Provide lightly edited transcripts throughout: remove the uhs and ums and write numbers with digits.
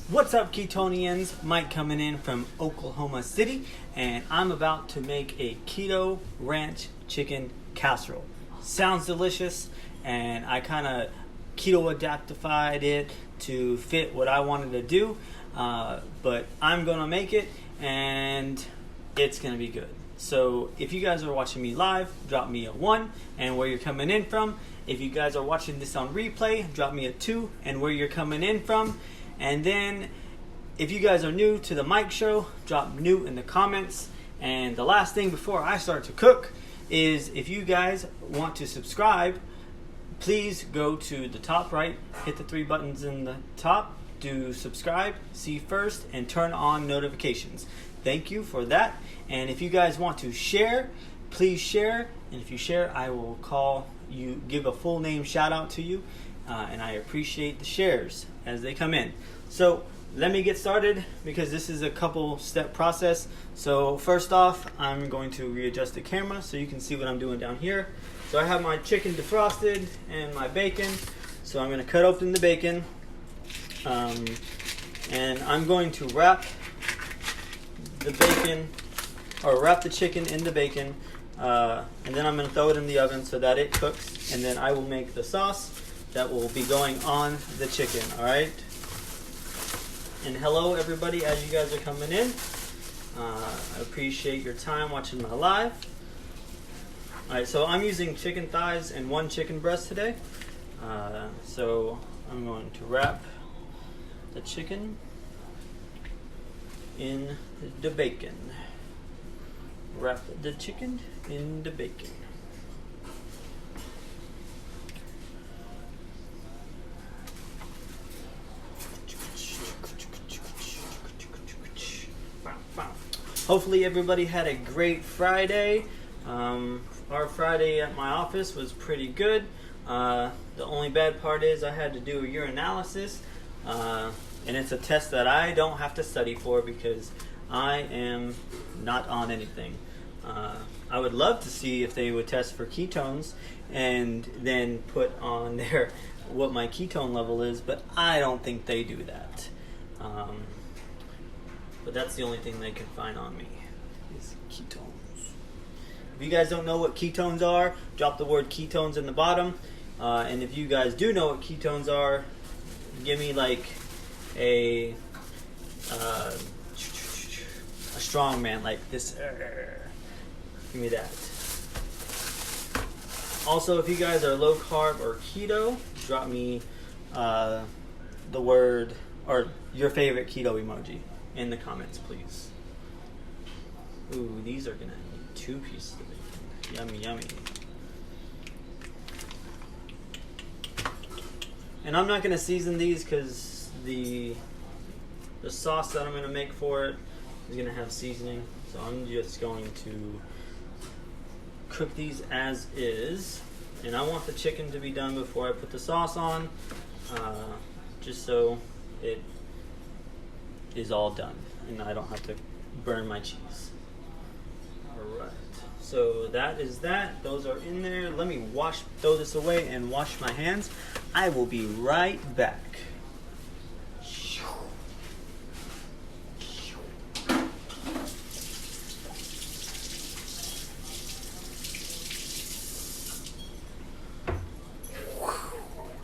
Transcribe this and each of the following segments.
What's up, Ketonians? Mike coming in from Oklahoma City, and I'm about to make a keto ranch chicken casserole. Sounds delicious, and I kind of keto adaptified it to fit what I wanted to do, but I'm going to make it, and it's going to be good. So if you guys are watching me live, drop me a 1 and where you're coming in from. If you guys are watching this on replay, drop me a 2 and where you're coming in from. And then if you guys are new to the Mike Show, drop new in the comments. And the last thing before I start to cook is if you guys want to subscribe, please go to the top right, hit the 3 buttons in the top, do subscribe, see first, and turn on notifications. Thank you for that. And if you guys want to share, please share. And if you share, I will call you, give a full name shout out to you. And I appreciate the shares as they come in. So let me get started because this is a couple step process. So first off, I'm going to readjust the camera so you can see what I'm doing down here. So I have my chicken defrosted and my bacon. So I'm going to cut open the bacon. And I'm going to wrap the bacon, or wrap the chicken in the bacon. And then I'm going to throw it in the oven so that it cooks. And then I will make the sauce that will be going on the chicken, all right? And hello, everybody, as you guys are coming in. I appreciate your time watching my live. All right, so I'm using chicken thighs and 1 chicken breast today. So I'm going to wrap the chicken in the bacon. Wrap the chicken in the bacon. Hopefully everybody had a great Friday. Our Friday at my office was pretty good. The only bad part is I had to do a urinalysis, and it's a test that I don't have to study for because I am not on anything. I would love to see if they would test for ketones and then put on there what my ketone level is, but I don't think they do that. But that's the only thing they can find on me is ketones. If you guys don't know what ketones are, drop the word ketones in the bottom. And if you guys do know what ketones are, give me like a strong man like this. Give me that. Also, if you guys are low carb or keto, drop me the word or your favorite keto emoji in the comments, please. Ooh, these are gonna need 2 pieces of bacon. Yummy, yummy. And I'm not gonna season these because the sauce that I'm gonna make for it is gonna have seasoning. So I'm just going to cook these as is. And I want the chicken to be done before I put the sauce on, just so it is all done and I don't have to burn my cheese. Alright, so that is that. Those are in there. Let me throw this away and wash my hands. I will be right back.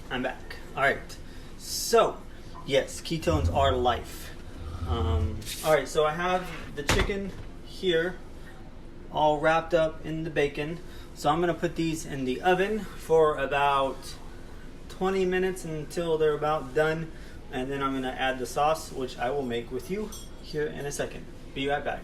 I'm back. Alright, so yes, ketones are life. Alright, so I have the chicken here all wrapped up in the bacon. So I'm going to put these in the oven for about 20 minutes until they're about done. And then I'm going to add the sauce, which I will make with you here in a second. Be right back.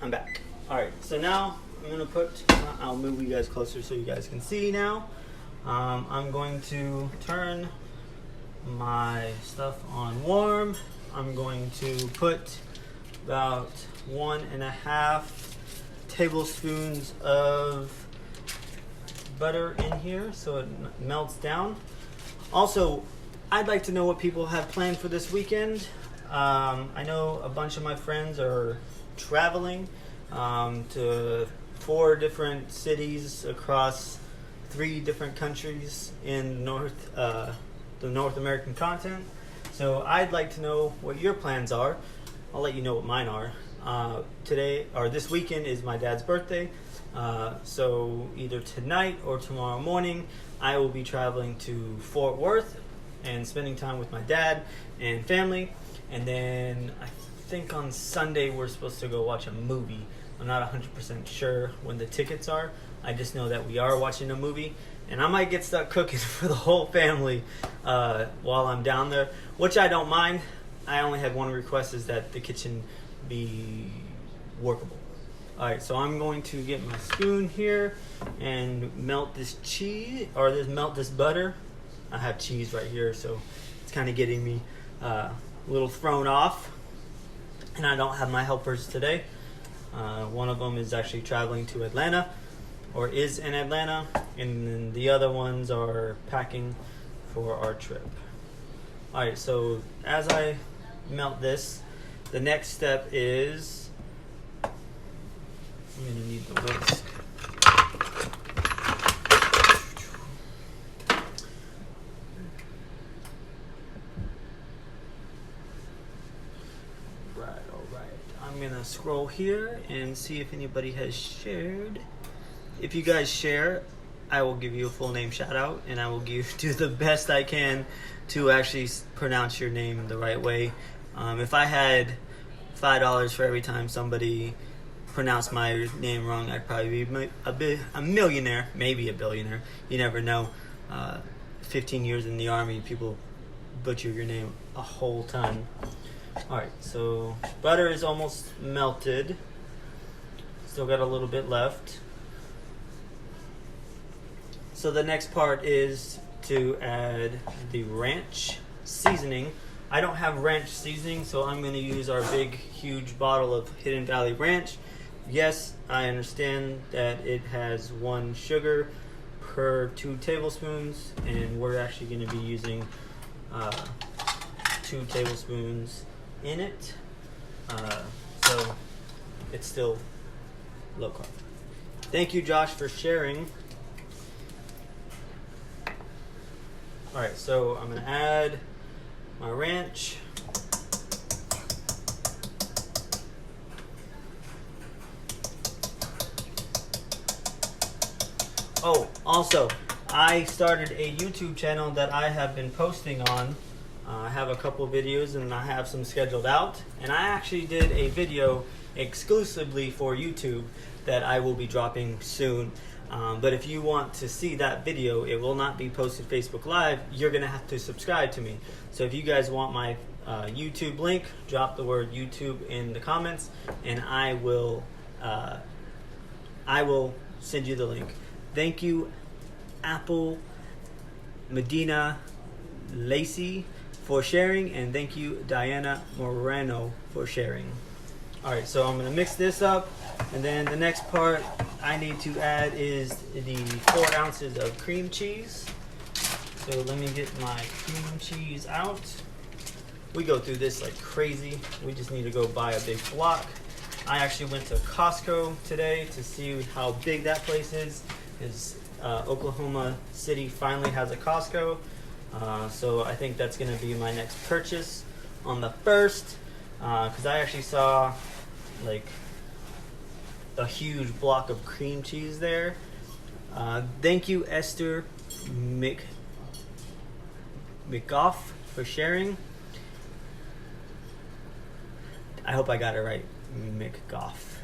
I'm back. Alright, so now I'm going to I'll move you guys closer so you guys can see now. I'm going to turn my stuff on warm. I'm going to put about 1.5 tablespoons of butter in here so it melts down. Also, I'd like to know what people have planned for this weekend. I know a bunch of my friends are traveling to 4 different cities across 3 different countries in the North American continent. So I'd like to know what your plans are. I'll let you know what mine are. This weekend is my dad's birthday. So either tonight or tomorrow morning, I will be traveling to Fort Worth and spending time with my dad and family. And then I think on Sunday we're supposed to go watch a movie. I'm not 100% sure when the tickets are. I just know that we are watching a movie. And I might get stuck cooking for the whole family while I'm down there, which I don't mind. I only had one request, is that the kitchen be workable. Alright, so I'm going to get my spoon here and melt this cheese, or melt this butter. I have cheese right here, so it's kind of getting me a little thrown off. And I don't have my helpers today. One of them is actually traveling to Atlanta, or is in Atlanta, and then the other ones are packing for our trip. Alright, so as I melt this, the next step is I'm going to need the whisk. Alright. I'm going to scroll here and see if anybody has shared. If you guys share, I will give you a full name shout out, and I will do the best I can to actually pronounce your name the right way. If I had $5 for every time somebody pronounced my name wrong, I'd probably be a millionaire, maybe a billionaire. You never know. 15 years in the Army, people butcher your name a whole ton. Alright, so butter is almost melted. Still got a little bit left. So the next part is to add the ranch seasoning. I don't have ranch seasoning, so I'm going to use our big, huge bottle of Hidden Valley Ranch. Yes, I understand that it has 1 sugar per 2 tablespoons, and we're actually going to be using 2 tablespoons in it. So it's still low carb. Thank you, Josh, for sharing. Alright, so I'm going to add my ranch. Oh, also, I started a YouTube channel that I have been posting on. I have a couple videos and I have some scheduled out. And I actually did a video exclusively for YouTube that I will be dropping soon. But if you want to see that video, it will not be posted Facebook Live. You're going to have to subscribe to me. So if you guys want my YouTube link, drop the word YouTube in the comments, and I will send you the link. Thank you, Apple Medina Lacey, for sharing, and thank you, Diana Moreno, for sharing. Alright, so I'm going to mix this up, and then the next part I need to add is the 4 ounces of cream cheese. So let me get my cream cheese out. We go through this like crazy. We just need to go buy a big block. I actually went to Costco today to see how big that place is. Because Oklahoma City finally has a Costco. So I think that's going to be my next purchase on the 1st. Because I actually saw like a huge block of cream cheese there. Thank you, Esther McGoff, for sharing. I hope I got it right. McGoff.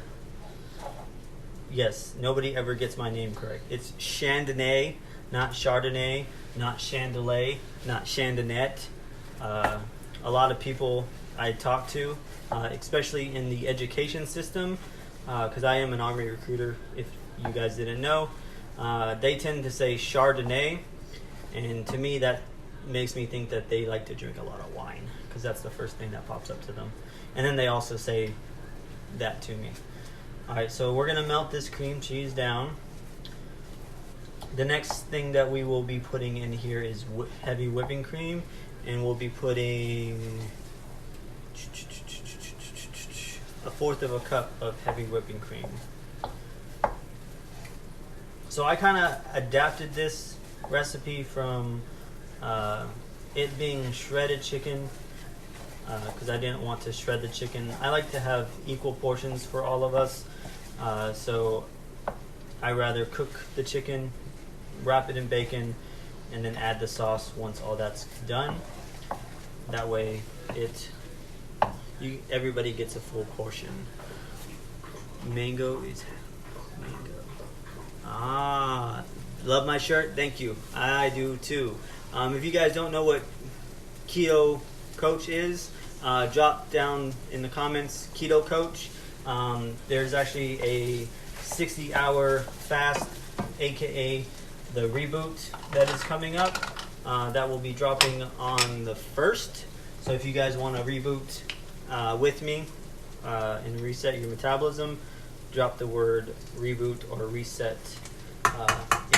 Yes, nobody ever gets my name correct. It's Chandonnay, not Chardonnay, not Chandelier, not Chandonnette. A lot of people I talk to, especially in the education system, because I am an Army recruiter, if you guys didn't know, they tend to say Chardonnay, and to me that makes me think that they like to drink a lot of wine, because that's the first thing that pops up to them. And then they also say that to me. Alright, so we're going to melt this cream cheese down. The next thing that we will be putting in here is heavy whipping cream, and we'll be putting 1/4 of a cup of heavy whipping cream. So I kind of adapted this recipe from it being shredded chicken, because I didn't want to shred the chicken. I like to have equal portions for all of us, so I rather cook the chicken, wrap it in bacon, and then add the sauce once all that's done. That way everybody gets a full portion. Mango is mango. Ah, love my shirt. Thank you. I do too. If you guys don't know what Keto Coach is, drop down in the comments Keto Coach. There's actually a 60-hour fast, aka the reboot, that is coming up. That will be dropping on the 1st. So if you guys want to reboot with me and reset your metabolism, drop the word reboot or reset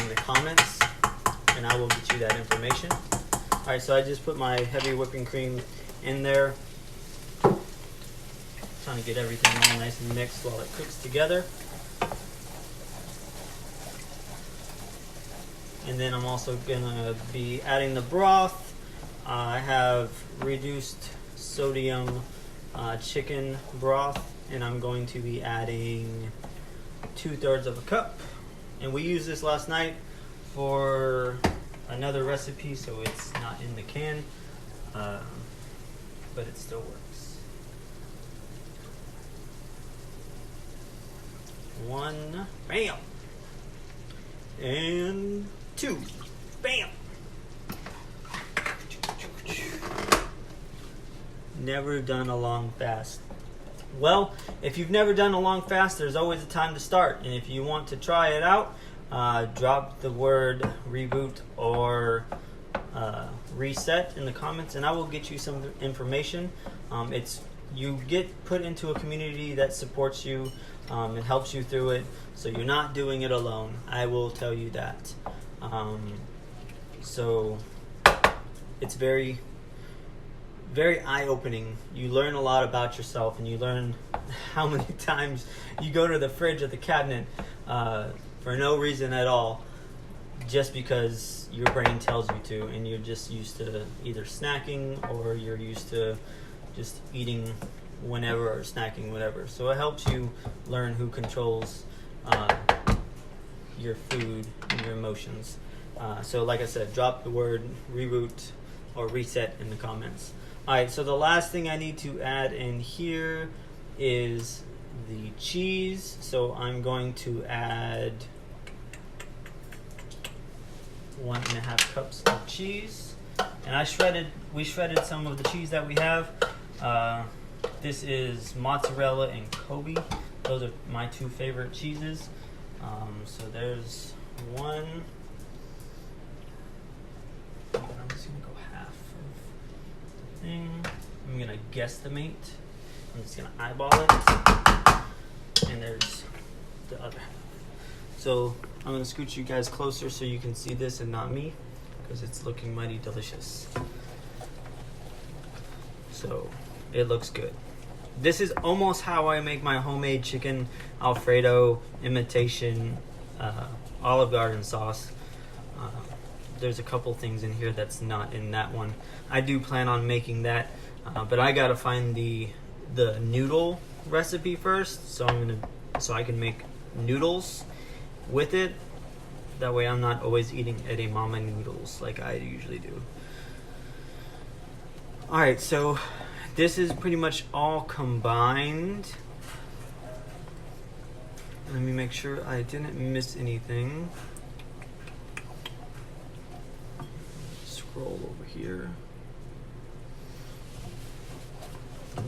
in the comments, and I will get you that information. Alright, so I just put my heavy whipping cream in there. Trying to get everything all nice and mixed while it cooks together. And then I'm also gonna be adding the broth. I have reduced sodium chicken broth, and I'm going to be adding 2/3 of a cup. And we used this last night for another recipe, so it's not in the can, but it still works. 1, bam, and 2, bam. Never done a long fast. Well, if you've never done a long fast, there's always a time to start. And if you want to try it out, drop the word reboot or reset in the comments, and I will get you some information. You get put into a community that supports you and helps you through it, so you're not doing it alone. I will tell you that. So it's very, very eye-opening. You learn a lot about yourself, and you learn how many times you go to the fridge or the cabinet for no reason at all, just because your brain tells you to, and you're just used to either snacking or you're used to just eating whenever or snacking whatever. So it helps you learn who controls your food and your emotions. So like I said, drop the word reboot or reset in the comments. Alright, so the last thing I need to add in here is the cheese. So I'm going to add 1.5 cups of cheese. And we shredded some of the cheese that we have. This is mozzarella and Kobe. Those are my 2 favorite cheeses. So there's one. I'm just gonna go half of the thing. I'm gonna guesstimate. I'm just gonna eyeball it. And there's the other half. So I'm gonna scoot you guys closer so you can see this and not me, because it's looking mighty delicious. So it looks good. This is almost how I make my homemade chicken Alfredo imitation Olive Garden sauce. There's a couple things in here that's not in that one. I do plan on making that, but I gotta find the noodle recipe first. So I can make noodles with it. That way I'm not always eating edamame noodles like I usually do. Alright, so this is pretty much all combined. Let me make sure I didn't miss anything. Scroll over here.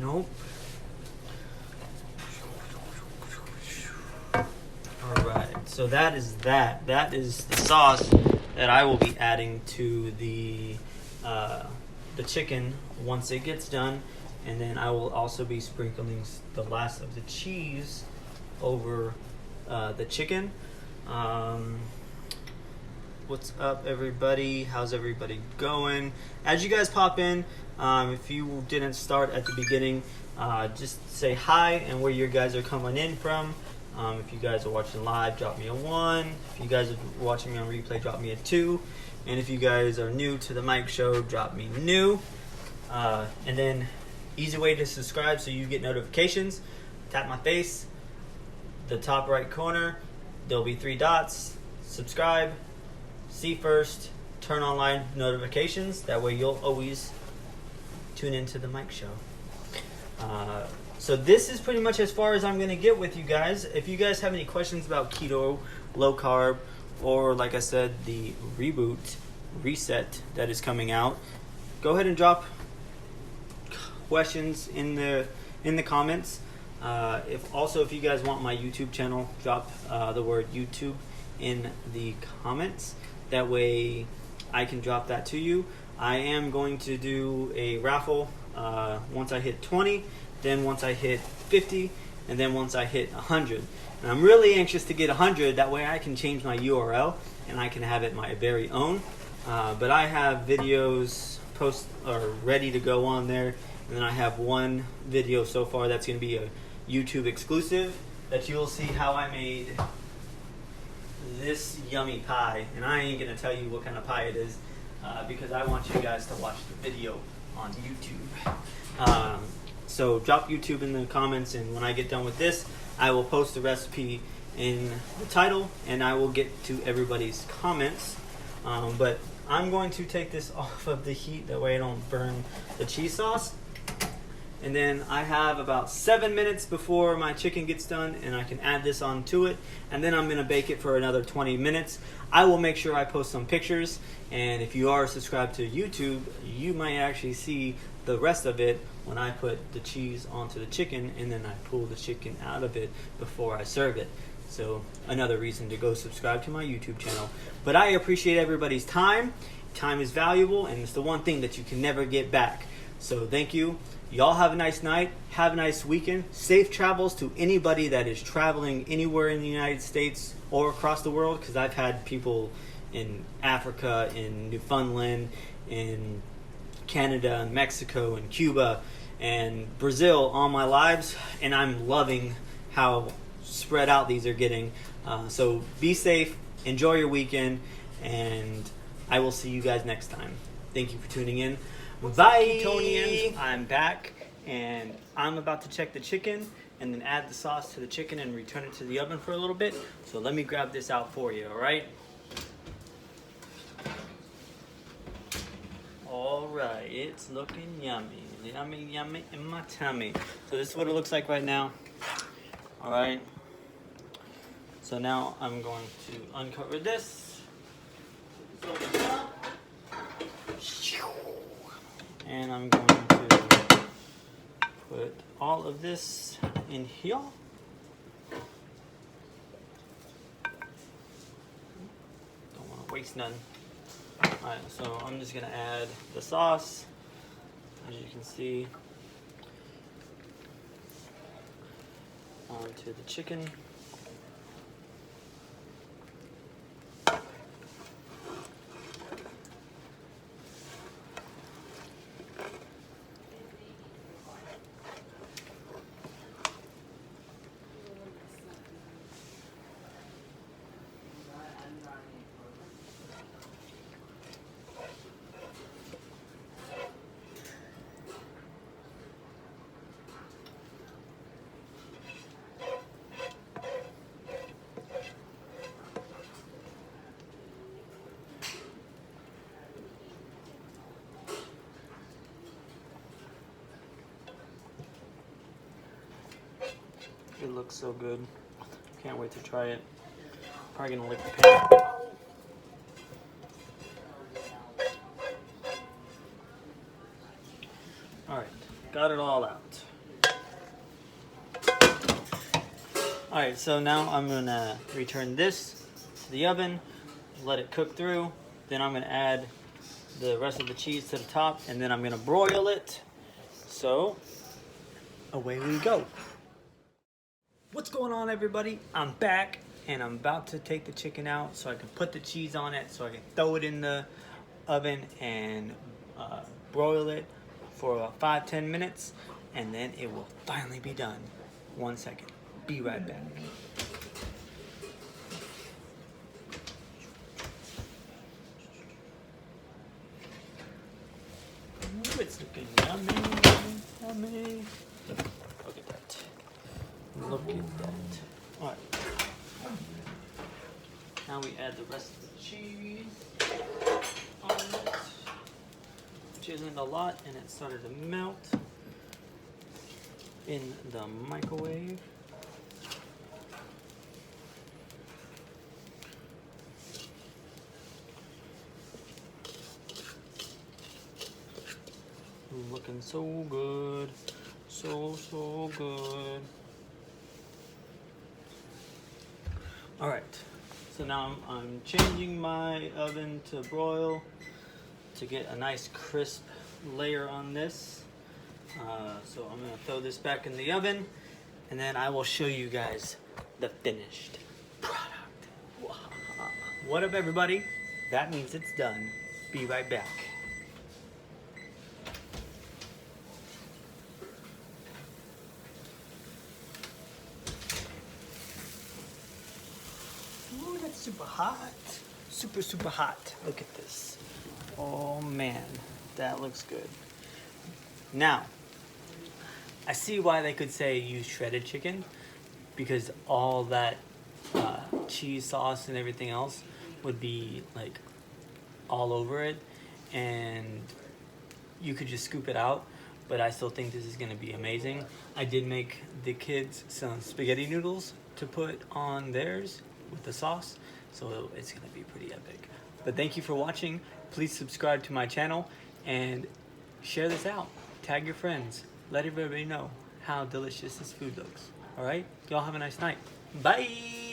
Nope. Alright, so that is that. That is the sauce that I will be adding to the chicken once it gets done. And then I will also be sprinkling the last of the cheese over the chicken. What's up, everybody? How's everybody going? As you guys pop in, if you didn't start at the beginning, just say hi and where you guys are coming in from. If you guys are watching live, drop me a 1. If you guys are watching me on replay, drop me a 2. And if you guys are new to the Mike Show, drop me new. And then, easy way to subscribe so you get notifications. Tap my face, the top right corner. There'll be 3 dots. Subscribe. See first, turn on live notifications. That way you'll always tune into the Mike Show. So this is pretty much as far as I'm going to get with you guys. If you guys have any questions about keto, low carb, or like I said, the reset that is coming out, go ahead and drop questions in the comments. If you guys want my YouTube channel, drop the word YouTube in the comments. That way I can drop that to you. I am going to do a raffle once I hit 20, then once I hit 50, and then once I hit 100. And I'm really anxious to get 100. That way I can change my URL and I can have it my very own. But I have videos ready to go on there. And then I have one video so far that's going to be a YouTube exclusive that you'll see how I made this yummy pie. And I ain't going to tell you what kind of pie it is because I want you guys to watch the video on YouTube. So drop YouTube in the comments, and when I get done with this, I will post the recipe in the title and I will get to everybody's comments. But I'm going to take this off of the heat, that way I don't burn the cheese sauce. And then I have about 7 minutes before my chicken gets done, and I can add this onto it. And then I'm going to bake it for another 20 minutes. I will make sure I post some pictures. And if you are subscribed to YouTube, you might actually see the rest of it when I put the cheese onto the chicken, and then I pull the chicken out of it before I serve it. So another reason to go subscribe to my YouTube channel. But I appreciate everybody's time. Time is valuable, and it's the one thing that you can never get back. So thank you. Y'all have a nice night. Have a nice weekend. Safe travels to anybody that is traveling anywhere in the United States or across the world, because I've had people in Africa, in Newfoundland, in Canada, and Mexico, and Cuba, and Brazil all my lives, and I'm loving how spread out these are getting. So be safe, enjoy your weekend, and I will see you guys next time. Thank you for tuning in. Bye, Ketonians. I'm back, and I'm about to check the chicken and then add the sauce to the chicken and return it to the oven for a little bit. So let me grab this out for you, all right? All right, it's looking yummy. Yummy, yummy in my tummy. So this is what it looks like right now. All right. So now I'm going to uncover this. And I'm going to put all of this in here. Don't want to waste none. Alright, so I'm just going to add the sauce, as you can see, onto the chicken. It looks so good. Can't wait to try it. Probably gonna lick the pan. Alright, got it all out. Alright, so now I'm gonna return this to the oven, let it cook through. Then I'm gonna add the rest of the cheese to the top, and then I'm gonna broil it. So, away we go. What's going on, everybody? I'm back, and I'm about to take the chicken out so I can put the cheese on it, so I can throw it in the oven and broil it for about 5-10 minutes, and then it will finally be done. 1 second. Be right back. Ooh, it's looking yummy, yummy. Look at that. Look at that. All right. Now we add the rest of the cheese on it, which isn't a lot, and it started to melt in the microwave. Looking so good, so good. All right, so now I'm changing my oven to broil to get a nice crisp layer on this. So I'm gonna throw this back in the oven, and then I will show you guys the finished product. What up, everybody? That means it's done. Be right back. Ooh, that's super hot. Super hot. Look at this. Oh man, that looks good. Now, I see why they could say use shredded chicken, because all that cheese sauce and everything else would be like all over it, and you could just scoop it out. But I still think this is gonna be amazing. I did make the kids some spaghetti noodles to put on theirs with the sauce, so it's gonna be pretty epic. But thank you for watching. Please subscribe to my channel and share this out. Tag your friends. Let everybody know how delicious this food looks. All right? Y'all have a nice night. Bye.